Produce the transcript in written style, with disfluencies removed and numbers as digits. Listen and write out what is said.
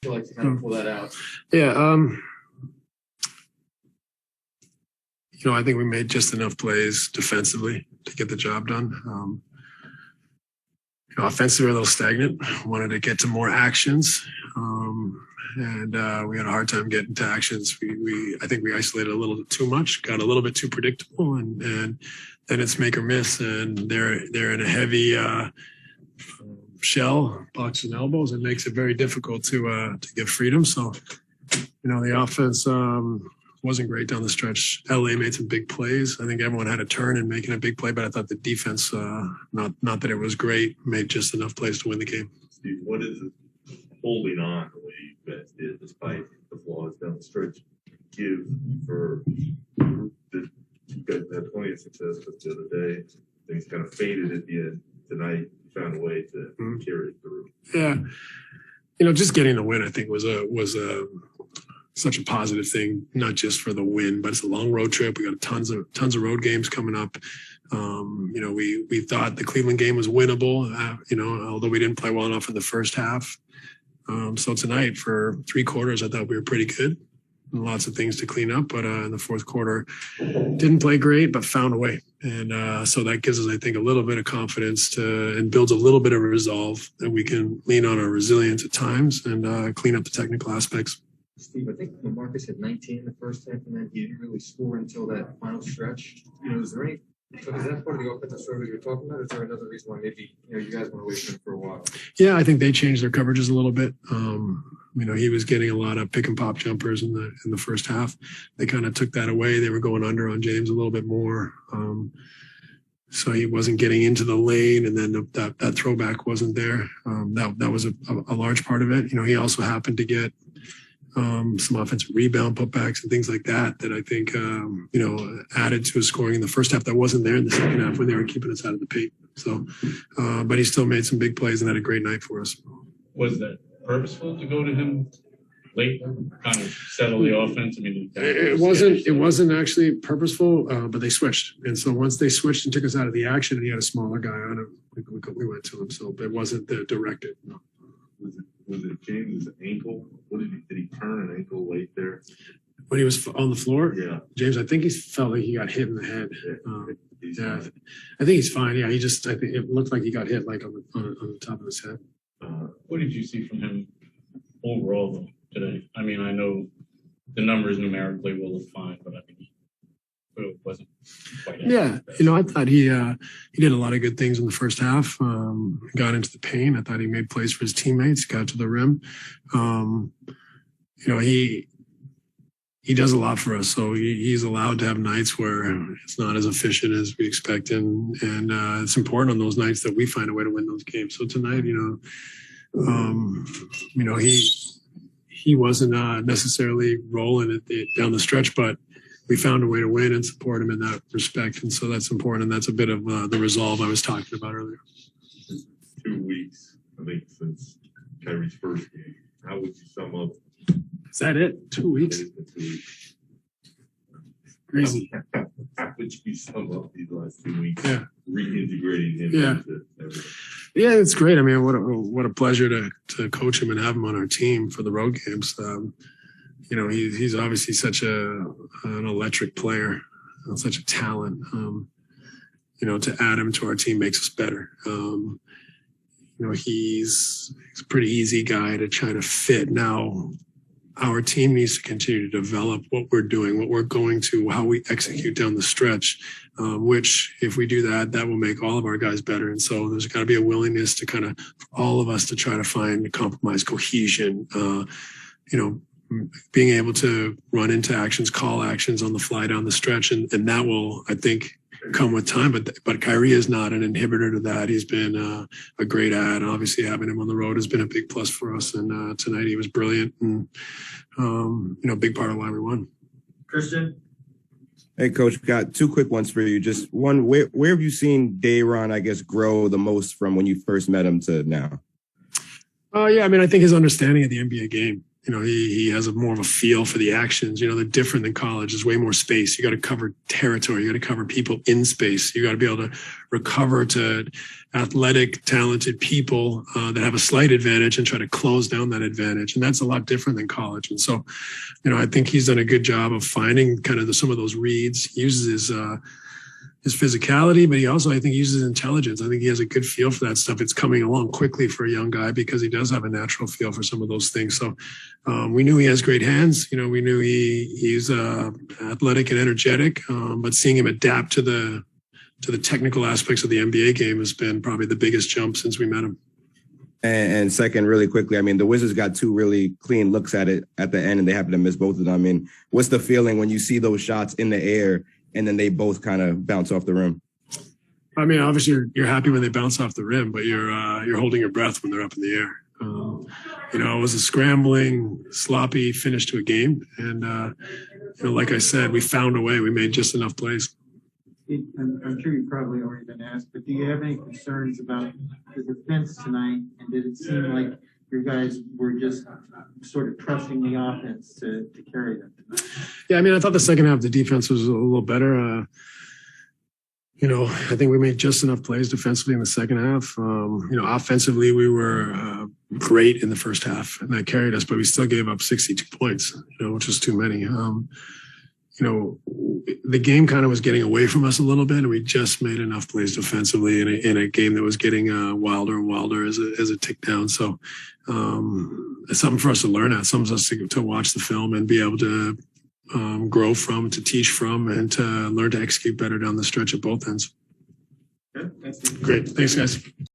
feel like to kind of pull that out? Yeah. I think we made just enough plays defensively to get the job done. Offensively, we're a little stagnant. Wanted to get to more actions, and we had a hard time getting to actions. I think we isolated a little too much, got a little bit too predictable, and then it's make or miss. And they're in a heavy shell, box and elbows. It makes it very difficult to get freedom. So, the offense wasn't great down the stretch. LA made some big plays. I think everyone had a turn in making a big play, but I thought the defense, not that it was great, made just enough plays to win the game. Steve, what is it holding on the way you guys did despite the flaws down the stretch give for you guys had plenty of success, but the other day things kind of faded at the end. Tonight you found a way to carry it through. Yeah. Just getting a win, I think, was such a positive thing, not just for the win, but it's a long road trip. We got tons of road games coming up. We thought the Cleveland game was winnable, although we didn't play well enough in the first half. So tonight for 3 quarters, I thought we were pretty good. Lots of things to clean up, but in the fourth quarter, didn't play great, but found a way. And so that gives us, I think, a little bit of confidence and builds a little bit of resolve that we can lean on our resilience at times and clean up the technical aspects. Steve, I think Marcus had 19 in the first half, and then he didn't really score until that final stretch. Is that part of the offensive struggle you're talking about? Or is there another reason why maybe you guys went away from him for a while? Yeah, I think they changed their coverages a little bit. He was getting a lot of pick and pop jumpers in the first half. They kind of took that away. They were going under on James a little bit more. So he wasn't getting into the lane, and then that throwback wasn't there. That was a large part of it. He also happened to get some offensive rebound putbacks and things like that I think, added to his scoring in the first half that wasn't there in the second half when they were keeping us out of the paint. So, but he still made some big plays and had a great night for us. Was that purposeful to go to him late, kind of settle the offense? It wasn't actually purposeful, but they switched. And so once they switched and took us out of the action and he had a smaller guy on him, we went to him. So it wasn't directed. No. Was it James' ankle? Did he turn an ankle late there? When he was on the floor? Yeah. James, I think he felt like he got hit in the head. I think he's fine. Yeah, I think it looked like he got hit like on the top of his head. What did you see from him overall though, today? I know the numbers numerically will look fine, but I think it wasn't quite. Yeah, I thought he did a lot of good things in the first half. Got into the paint. I thought he made plays for his teammates. Got to the rim. He does a lot for us, so he's allowed to have nights where it's not as efficient as we expect, and it's important on those nights that we find a way to win those games. So tonight, he wasn't necessarily rolling down the stretch, but we found a way to win and support him in that respect. And so that's important. And that's a bit of the resolve I was talking about earlier. 2 weeks, I think, since Kyrie's first game. How would you sum up? Is that it? 2 weeks? 2 weeks. Crazy. How would you sum up these last 2 weeks? Yeah. Reintegrating him into everything. Yeah, it's great. What a pleasure to coach him and have him on our team for the road games. He's obviously such an electric player, such a talent. To add him to our team makes us better. He's a pretty easy guy to try to fit. Now, our team needs to continue to develop what we're doing, what we're going to, how we execute down the stretch, which if we do that will make all of our guys better. And so there's got to be a willingness to kind of all of us to try to find compromise, cohesion, being able to run into actions, call actions on the fly down the stretch. And that will, I think, come with time. But Kyrie is not an inhibitor to that. He's been a great add. Obviously, having him on the road has been a big plus for us. And tonight he was brilliant and, a big part of why we won. Christian? Hey, Coach, got 2 quick ones for you. Just one, where have you seen Day'Ron, grow the most from when you first met him to now? I think his understanding of the NBA game You know, he has more of a feel for the actions. You know, they're different than college. There's way more space. You got to cover territory. You got to cover people in space. You got to be able to recover to athletic, talented people that have a slight advantage and try to close down that advantage. And that's a lot different than college. And so, you know, I think he's done a good job of finding kind of some of those reads. He uses his physicality, but he also, I think, uses intelligence. I think he has a good feel for that stuff. It's coming along quickly for a young guy because he does have a natural feel for some of those things. So we knew he has great hands. You know, we knew he's athletic and energetic, but seeing him adapt to the technical aspects of the NBA game has been probably the biggest jump since we met him. And second, really quickly, I mean, the Wizards got 2 really clean looks at it at the end, and they happen to miss both of them. I mean, what's the feeling when you see those shots in the air and then they both kind of bounce off the rim? I mean, obviously you're happy when they bounce off the rim, but you're holding your breath when they're up in the air. You know, it was a scrambling, sloppy finish to a game. And, you know, like I said, we found a way. We made just enough plays. I'm sure you've probably already been asked, but do you have any concerns about the defense tonight? And did it seem like your guys were just sort of trusting the offense to carry them tonight? Yeah, I mean, I thought the second half the defense was a little better. You know, I think we made just enough plays defensively in the second half. You know, offensively, we were great in the first half, and that carried us, but we still gave up 62 points, you know, which was too many. You know, the game kind of was getting away from us a little bit, and we just made enough plays defensively in a game that was getting wilder and wilder as it ticked down. So it's something for us to learn at, something for us to watch the film and be able to grow from, to teach from, and to learn to execute better down the stretch at both ends. Good. Thanks. Great. Thanks, guys.